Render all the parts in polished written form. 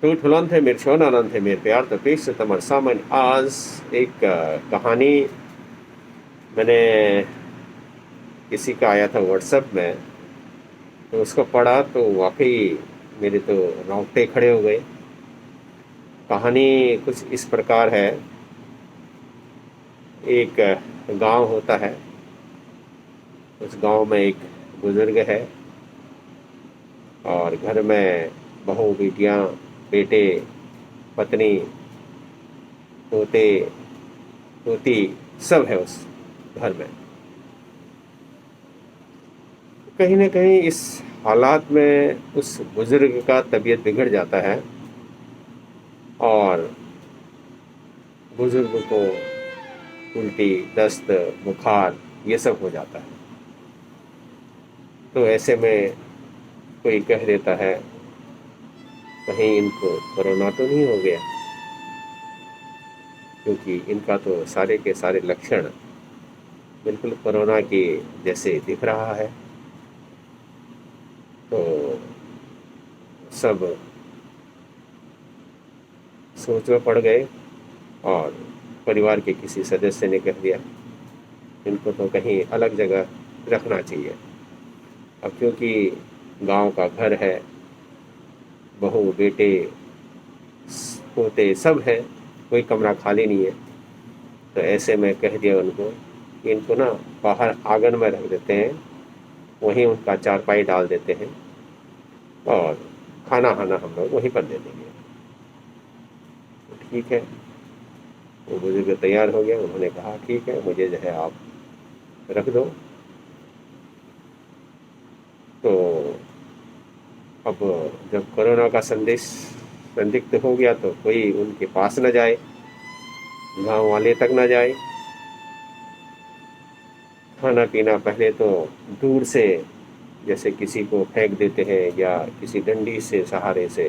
तो ठुलन थे मेरे छोन आनंद थे मेरे प्यार तो पेश से तुम्हारे सामने आज एक कहानी मैंने किसी का आया था व्हाट्सएप में। तो उसको पढ़ा तो वाकई मेरे तो रोंगटे खड़े हो गए। कहानी कुछ इस प्रकार है। एक गांव होता है। उस गांव में एक बुजुर्ग है और घर में बहू बेटियां बेटे पत्नी पोते पोती सब है उस घर में। कहीं न कहीं इस हालात में उस बुजुर्ग का तबीयत बिगड़ जाता है और बुजुर्ग को उल्टी दस्त बुखार ये सब हो जाता है। तो ऐसे में कोई कह देता है कहीं इनको कोरोना तो नहीं हो गया, क्योंकि इनका तो सारे के सारे लक्षण बिल्कुल कोरोना के जैसे दिख रहा है। तो सब सोच में पड़ गए और परिवार के किसी सदस्य ने कह दिया इनको तो कहीं अलग जगह रखना चाहिए। अब क्योंकि गांव का घर है, बहू बेटे पोते सब है, कोई कमरा खाली नहीं है। तो ऐसे में कह दिया उनको कि इनको ना बाहर आंगन में रख देते हैं, वहीं उनका चारपाई डाल देते हैं और खाना खाना हम लोग वहीं पर दे देंगे। तो ठीक है, वो बुजुर्ग तैयार हो गया। उन्होंने कहा ठीक है, मुझे जो है आप रख दो। तो अब जब कोरोना का संदेश संदिग्ध हो गया तो कोई उनके पास न जाए, गांव वाले तक न जाए। खाना पीना पहले तो दूर से जैसे किसी को फेंक देते हैं या किसी डंडी से सहारे से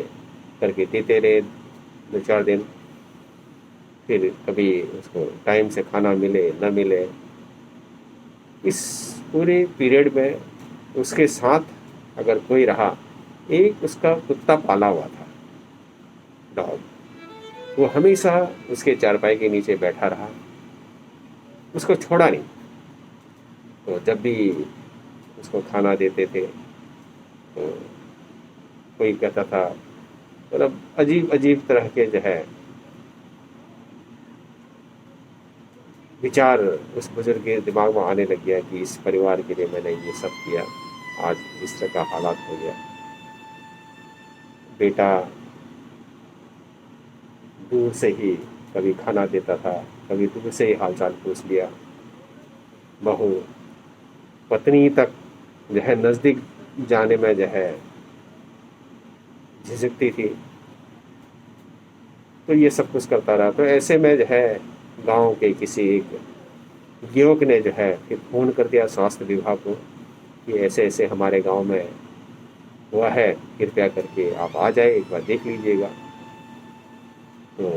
करके देते रहे 2-4 दिन। फिर कभी उसको टाइम से खाना मिले न मिले। इस पूरे पीरियड में उसके साथ अगर कोई रहा, एक उसका कुत्ता पाला हुआ था, डॉग। वो हमेशा उसके चारपाई के नीचे बैठा रहा, उसको छोड़ा नहीं। तो जब भी उसको खाना देते थे तो कोई कहता था, मतलब अजीब अजीब तरह के जो है विचार उस बुजुर्ग के दिमाग में आने लग गया कि इस परिवार के लिए मैंने ये सब किया, आज इस तरह का हालात हो गया। बेटा दूर से ही कभी खाना देता था, कभी दूर से ही हालचाल पूछ लिया। बहू पत्नी तक जो है नज़दीक जाने में जो है झिझकती थी। तो ये सब कुछ करता रहा। तो ऐसे में जो है गांव के किसी एक युवक ने जो है फिर फ़ोन कर दिया स्वास्थ्य विभाग को कि ऐसे ऐसे हमारे गांव में हुआ है, कृपया करके आप आ जाए, एक बार देख लीजिएगा। तो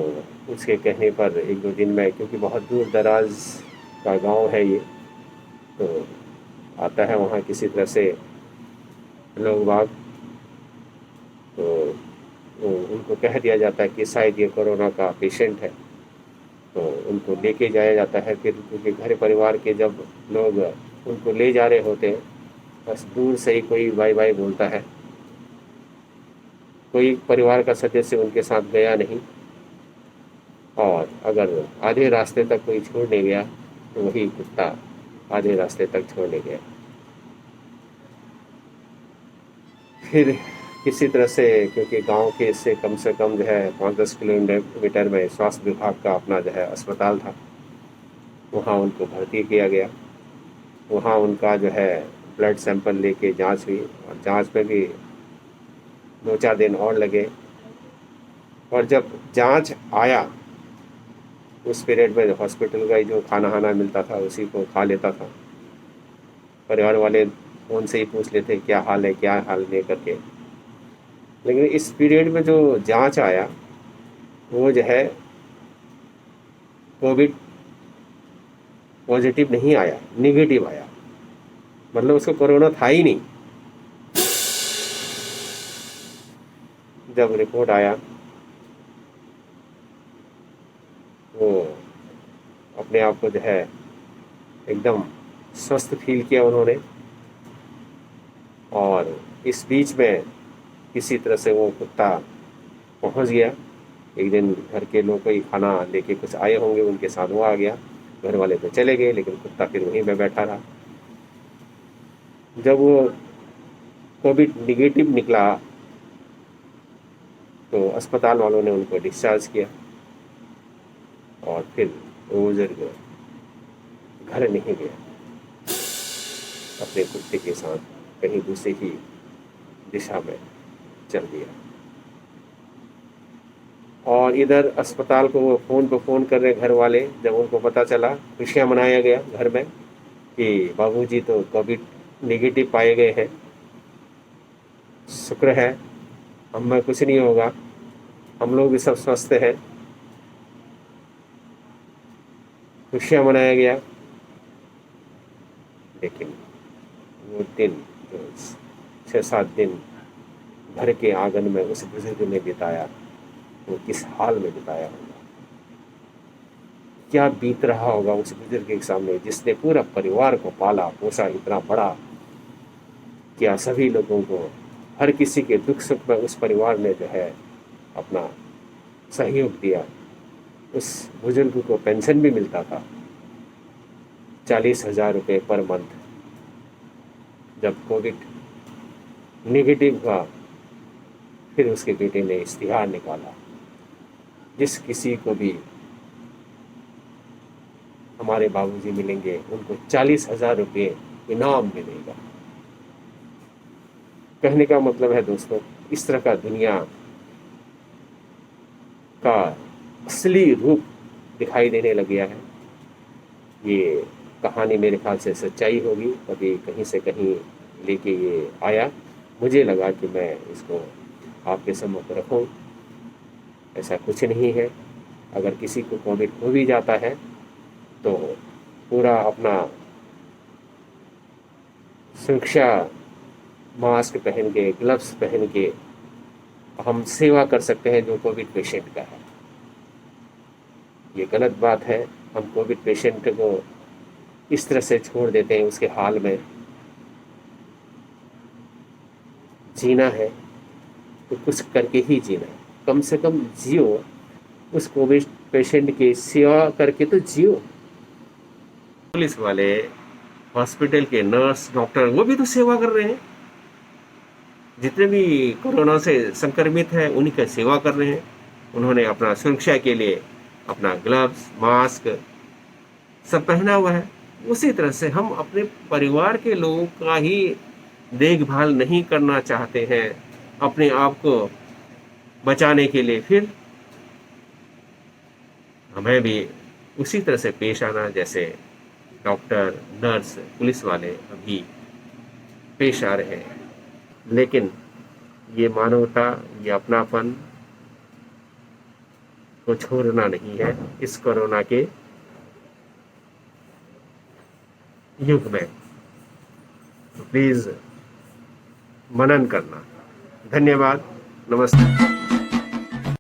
उसके कहने पर 1-2 दिन में, क्योंकि बहुत दूर दराज का गांव है ये, तो आता है वहाँ किसी तरह से लोग बाग। तो उनको कह दिया जाता है कि शायद ये कोरोना का पेशेंट है। तो उनको लेके जाया जाता है। फिर क्योंकि घर परिवार के जब लोग उनको ले जा रहे होते हैं, बस दूर से ही कोई बाई बाई बोलता है। कोई परिवार का सदस्य उनके साथ गया नहीं, और अगर आधे रास्ते तक कोई छोड़ने गया तो वही कुत्ता आधे रास्ते तक छोड़ने गया। फिर किसी तरह से, क्योंकि गांव के से कम जो है 5-10 किलोमीटर में स्वास्थ्य विभाग का अपना जो है अस्पताल था, वहाँ उनको भर्ती किया गया। वहाँ उनका जो है ब्लड सैंपल लेके जांच हुई और जांच में भी 2-4 दिन और लगे। और जब जांच आया, उस पीरियड में हॉस्पिटल का ही जो खाना खाना मिलता था उसी को खा लेता था। परिवार वाले फ़ोन से ही पूछ लेते क्या हाल है क्या हाल नहीं करके। लेकिन इस पीरियड में जो जांच आया वो जो है कोविड पॉजिटिव नहीं आया, निगेटिव आया। मतलब उसको कोरोना था ही नहीं। जब रिपोर्ट आया अपने आप को जो है एकदम स्वस्थ फील किया उन्होंने। और इस बीच में किसी तरह से वो कुत्ता पहुंच गया। एक दिन घर के लोग कोई खाना लेके कुछ आए होंगे, उनके साथ वो आ गया। घर वाले तो चले गए, लेकिन कुत्ता फिर वहीं पे बैठा रहा। जब वो कोविड निगेटिव निकला तो अस्पताल वालों ने उनको डिस्चार्ज किया और फिर वो बुजुर्ग घर नहीं गया, अपने कुत्ते के साथ कहीं दूसरी ही दिशा में चल दिया। और इधर अस्पताल को वो फ़ोन पर फ़ोन कर रहे घर वाले। जब उनको पता चला, खुशियाँ मनाया गया घर में कि बाबूजी तो कोविड नेगेटिव पाए गए हैं, शुक्र है हमें कुछ नहीं होगा, हम लोग भी सब स्वस्थ हैं। खुशियाँ मनाया गया। लेकिन वो दिन जो 6-7 दिन घर के आंगन में उस बुजुर्ग ने बिताया, वो किस हाल में बिताया होगा, क्या बीत रहा होगा उस बुजुर्ग के सामने जिसने पूरा परिवार को पाला पोसा, इतना बड़ा किया, सभी लोगों को, हर किसी के दुख सुख में उस परिवार ने जो है अपना सहयोग दिया। उस बुजुर्ग को पेंशन भी मिलता था 40,000 रुपये पर मंथ। जब कोविड नेगेटिव हुआ, फिर उसके बेटे ने इश्तिहार निकाला, जिस किसी को भी हमारे बाबूजी मिलेंगे उनको 40,000 रुपये इनाम मिलेगा। कहने का मतलब है दोस्तों, इस तरह का दुनिया का असली रूप दिखाई देने लग गया है। ये कहानी मेरे ख्याल से सच्चाई होगी, कभी कहीं से कहीं लेके ये आया। मुझे लगा कि मैं इसको आपके सम्मुख रखूं। ऐसा कुछ नहीं है। अगर किसी को कोविड हो भी जाता है तो पूरा अपना सुरक्षा मास्क पहन के, ग्लव्स पहन के हम सेवा कर सकते हैं जो कोविड पेशेंट का है। ये गलत बात है। हम कोविड पेशेंट को इस तरह से छोड़ देते हैं, उसके हाल में। जीना है तो कुछ करके ही जीना है, कम से कम जियो। उस कोविड पेशेंट की सेवा करके तो जियो। पुलिस वाले, हॉस्पिटल के नर्स, डॉक्टर, वो भी तो सेवा कर रहे हैं। जितने भी कोरोना से संक्रमित हैं उन्हीं की सेवा कर रहे हैं। उन्होंने अपना सुरक्षा के लिए अपना ग्लव्स, मास्क सब पहना हुआ है। उसी तरह से हम अपने परिवार के लोगों का ही देखभाल नहीं करना चाहते हैं अपने आप को बचाने के लिए, फिर हमें भी उसी तरह से पेश आना जैसे डॉक्टर, नर्स, पुलिस वाले अभी पेश आ रहे हैं। लेकिन ये मानवता, ये अपनापन को छोड़ना नहीं है इस कोरोना के युग में। प्लीज मनन करना। धन्यवाद। नमस्ते।